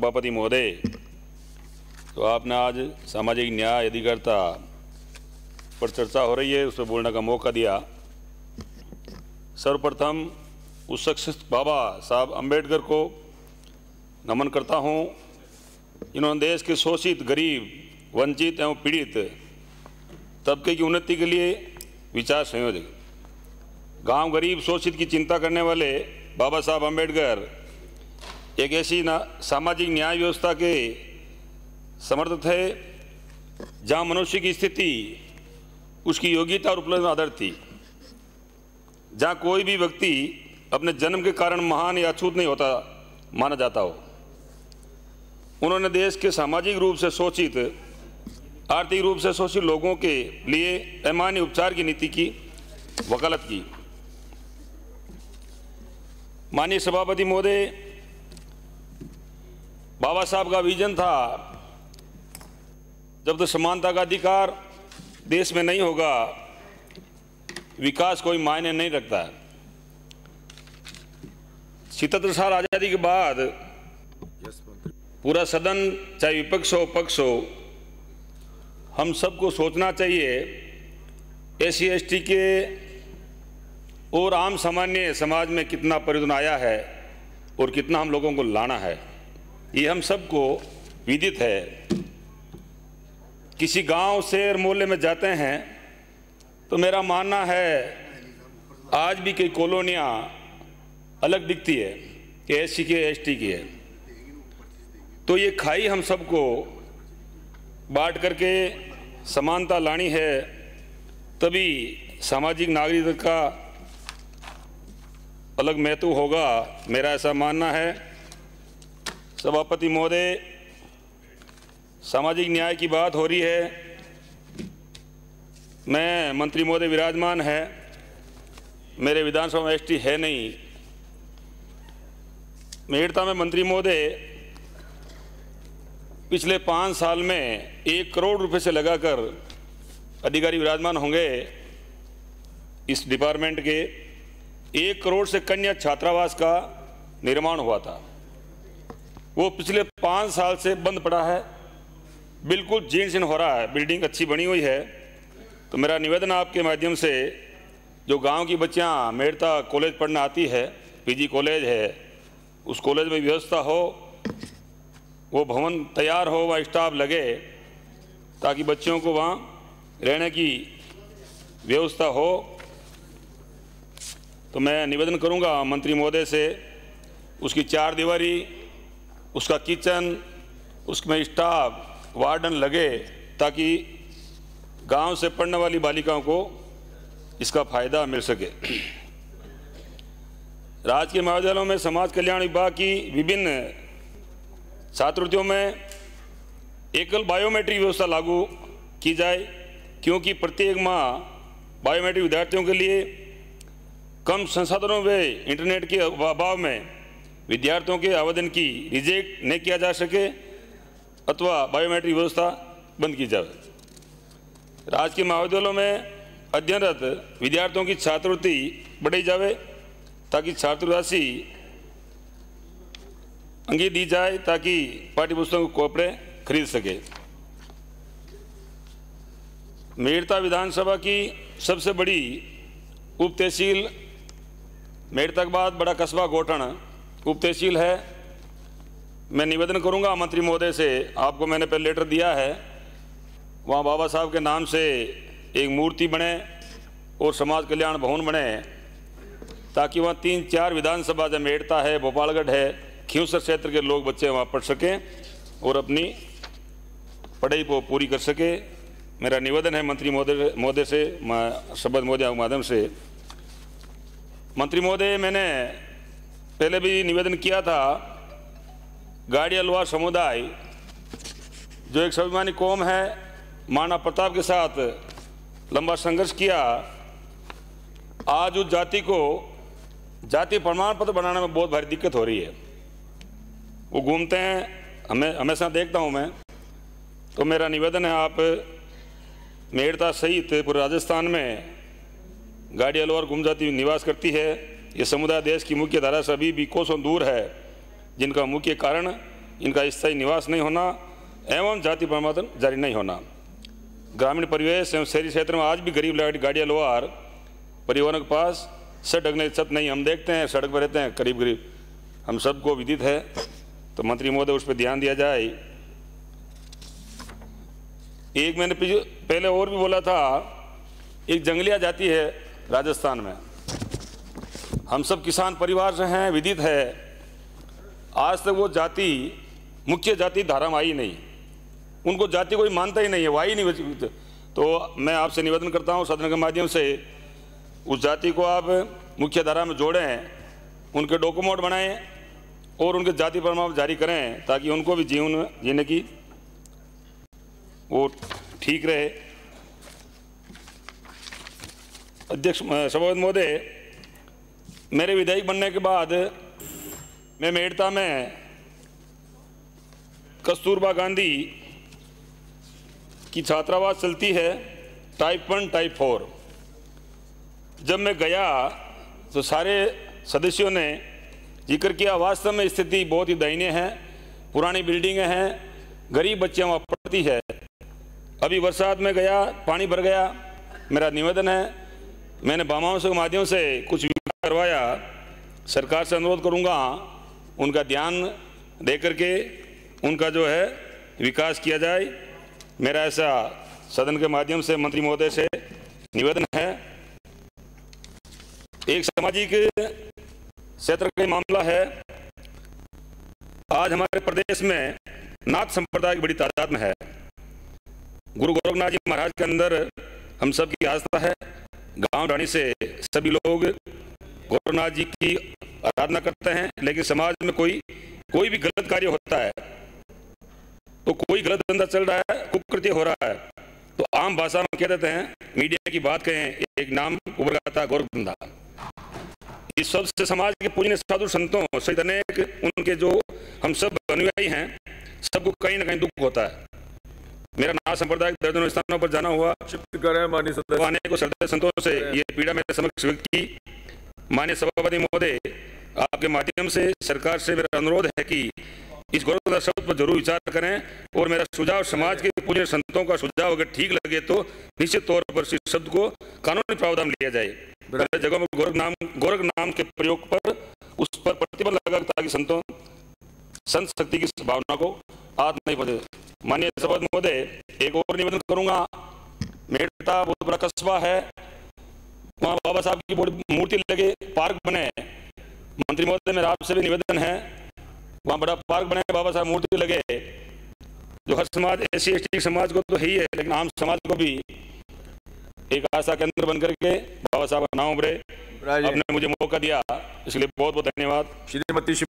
सभापति महोदय, तो आपने आज सामाजिक न्याय अधिकारिता पर चर्चा हो रही है, उस पर बोलने का मौका दिया। सर्वप्रथम उस शख्स बाबा साहब अम्बेडकर को नमन करता हूँ। इन्होंने देश के शोषित, गरीब, वंचित एवं पीड़ित तबके की उन्नति के लिए विचार संयोजक, गांव गरीब शोषित की चिंता करने वाले बाबा साहब अम्बेडकर एक ऐसी सामाजिक न्याय व्यवस्था के समर्थक थे जहां मनुष्य की स्थिति उसकी योग्यता और उपलब्धि में आधारित थी, जहां कोई भी व्यक्ति अपने जन्म के कारण महान या अछूत नहीं होता माना जाता हो। उन्होंने देश के सामाजिक रूप से शोषित, आर्थिक रूप से शोषित लोगों के लिए पैमाने उपचार की नीति की वकालत की। माननीय सभापति महोदय, बाबा साहब का विजन था जब तक समानता का अधिकार देश में नहीं होगा, विकास कोई मायने नहीं रखता है। 77 साल आज़ादी के बाद पूरा सदन, चाहे विपक्ष हो पक्ष हो, हम सबको सोचना चाहिए SC ST के और आम सामान्य समाज में कितना परिवर्तन आया है और कितना हम लोगों को लाना है, ये हम सबको विदित है। किसी गांव, शहर, मोहल्ले में जाते हैं तो मेरा मानना है आज भी कई कॉलोनियाँ अलग दिखती है कि SC की ST की है। तो ये खाई हम सबको बांट करके समानता लानी है, तभी सामाजिक नागरिकता का अलग महत्व होगा, मेरा ऐसा मानना है। सभापति महोदय, सामाजिक न्याय की बात हो रही है। मैं मंत्री महोदय विराजमान है, मेरे विधानसभा में ST है नहीं। मेड़ता में मंत्री महोदय पिछले 5 साल में 1 करोड़ रुपए से लगाकर अधिकारी विराजमान होंगे इस डिपार्टमेंट के। 1 करोड़ से कन्या छात्रावास का निर्माण हुआ था, वो पिछले 5 साल से बंद पड़ा है, बिल्कुल जीर्ण शीर्ण हो रहा है। बिल्डिंग अच्छी बनी हुई है। तो मेरा निवेदन आपके माध्यम से, जो गांव की बच्चियां मेड़ता कॉलेज पढ़ने आती है, PG कॉलेज है, उस कॉलेज में व्यवस्था हो, वो भवन तैयार हो, वहाँ स्टाफ लगे ताकि बच्चों को वहाँ रहने की व्यवस्था हो। तो मैं निवेदन करूँगा मंत्री महोदय से, उसकी 4 दीवारी, उसका किचन, उसमें स्टाफ, वार्डन लगे ताकि गांव से पढ़ने वाली बालिकाओं को इसका फायदा मिल सके। राजकीय महाविद्यालयों में समाज कल्याण विभाग की विभिन्न छात्रवृत्तियों में एकल बायोमेट्रिक व्यवस्था लागू की जाए, क्योंकि प्रत्येक माह बायोमेट्रिक विद्यार्थियों के लिए कम संसाधनों व इंटरनेट के अभाव में विद्यार्थियों के आवेदन की रिजेक्ट नहीं किया जा सके अथवा बायोमेट्रिक व्यवस्था बंद की जाए। राजकीय महाविद्यालयों में अध्ययनरत विद्यार्थियों की छात्रवृत्ति बढ़ाई जाए ताकि छात्रवृत्ति अंगी दी जाए ताकि पाठ्य पुस्तकों को कपड़े खरीद सके। मेड़ता विधानसभा की सबसे बड़ी उप तहसील, मेड़ता के बाद बड़ा कस्बा गोठन उप तहसील है। मैं निवेदन करूंगा मंत्री महोदय से, आपको मैंने पहले लेटर दिया है, वहाँ बाबा साहब के नाम से एक मूर्ति बने और समाज कल्याण भवन बने ताकि वहाँ 3-4 विधानसभा, जब मेड़ता है, भोपालगढ़ है, खींवसर क्षेत्र के लोग, बच्चे वहाँ पढ़ सकें और अपनी पढ़ाई को पूरी कर सके। मेरा निवेदन है मंत्री महोदय से, शपथ महोदय के माध्यम से। मंत्री महोदय, मैंने पहले भी निवेदन किया था, गाड़ी अलवार समुदाय जो एक स्वाभिमानी कौम है, महाराणा प्रताप के साथ लंबा संघर्ष किया, आज उस जाति को जाति प्रमाण पत्र बनाने में बहुत भारी दिक्कत हो रही है। वो घूमते हैं, हमेशा देखता हूँ मैं। तो मेरा निवेदन है, आप मेड़ता सहित पूरे राजस्थान में गाड़ी अलवार गुम जाति निवास करती है। ये समुदाय देश की मुख्य धारा से अभी भी कोसों दूर है, जिनका मुख्य कारण इनका स्थायी निवास नहीं होना एवं जाति प्रमाण पत्र जारी नहीं होना। ग्रामीण परिवेश एवं शहरी क्षेत्र में आज भी गरीब गाड़ियाँ लोहार परिवहन के पास सड़क नहीं, छत नहीं। हम देखते हैं सड़क पर रहते हैं करीब करीब, हम सबको विदित है। तो मंत्री महोदय उस पर ध्यान दिया जाए। एक मैंने पहले और भी बोला था, एक जंगलिया जाति है राजस्थान में, हम सब किसान परिवार से हैं, विदित है। आज तक वो जाति मुख्य जाति धारा में आई नहीं, उनको जाति कोई मानता ही नहीं है, वही नहीं। तो मैं आपसे निवेदन करता हूँ सदन के माध्यम से उस जाति को आप मुख्य धारा में जोड़ें, उनके डॉक्यूमेंट बनाएं और उनके जाति प्रमाण जारी करें ताकि उनको भी जीवन जीने की वो ठीक रहे। अध्यक्ष सभापति महोदय, मेरे विधायक बनने के बाद मैं मेड़ता में कस्तूरबा गांधी की छात्रावास चलती है टाइप 1 टाइप 4। जब मैं गया तो सारे सदस्यों ने जिक्र किया, वास्तव में स्थिति बहुत ही दयनीय है, पुरानी बिल्डिंगें हैं, गरीब बच्चियां वहाँ पढ़ती है। अभी बरसात में गया, पानी भर गया। मेरा निवेदन है, मैंने बामाओं के माध्यम से कुछ विकास करवाया, सरकार से अनुरोध करूँगा उनका ध्यान दे करके उनका जो है विकास किया जाए। मेरा ऐसा सदन के माध्यम से मंत्री महोदय से निवेदन है। एक सामाजिक क्षेत्र का मामला है। आज हमारे प्रदेश में नाथ संप्रदाय की बड़ी तादाद में है। गुरु गोरखनाथ जी महाराज के अंदर हम सब की आस्था है। गांव ढाणी से सभी लोग गोरखनाथ जी की आराधना करते हैं, लेकिन समाज में कोई भी गलत कार्य होता है तो कोई गलत धंधा चल रहा है, कुकृत्य हो रहा है, तो आम भाषा में कह देते हैं, मीडिया की बात कहें, एक नाम उभर रहा था गोरख धंधा। इस सब से समाज के पूजनीय साधु संतों सहित अनेक उनके जो हम सब अनुयायी हैं, सबको कहीं ना कहीं दुख होता है। मेरा नाथ संप्रदाय दर्जनों स्थानों पर जाना हुआ, अनेकों श्रद्धेय संतों से ये पीड़ा मेरे समक्ष व्यक्त की। माननीय सभापति महोदय, आपके माध्यम से सरकार से मेरा अनुरोध है कि इस गोरखनाथ शब्द पर जरूर विचार करें और मेरा सुझाव समाज के पूजनीय संतों का सुझाव अगर ठीक लगे तो निश्चित तौर पर इस शब्द को कानूनी प्रावधान लिया जाए। जगह में गोरख नाम के प्रयोग पर उस पर प्रतिबंध लगा ताकि संत शक्ति की भावना को हाथ नहीं पहुंचे। माननीय सभापति महोदय, एक और निवेदन करूंगा। मेड़ता बहुत बड़ा कस्बा है, वहाँ बाबा साहब की मूर्ति लगे, पार्क बने। मंत्री महोदय, मेरा आपसे भी निवेदन है, वहाँ बड़ा पार्क बने, बाबा साहब मूर्ति लगे। जो हर समाज, SC/ST समाज को तो है ही है, लेकिन आम समाज को भी एक आस्था केंद्र बन करके बाबा साहब का नाम उभरे। आपने मुझे मौका दिया, इसलिए बहुत बहुत धन्यवाद। श्रीमती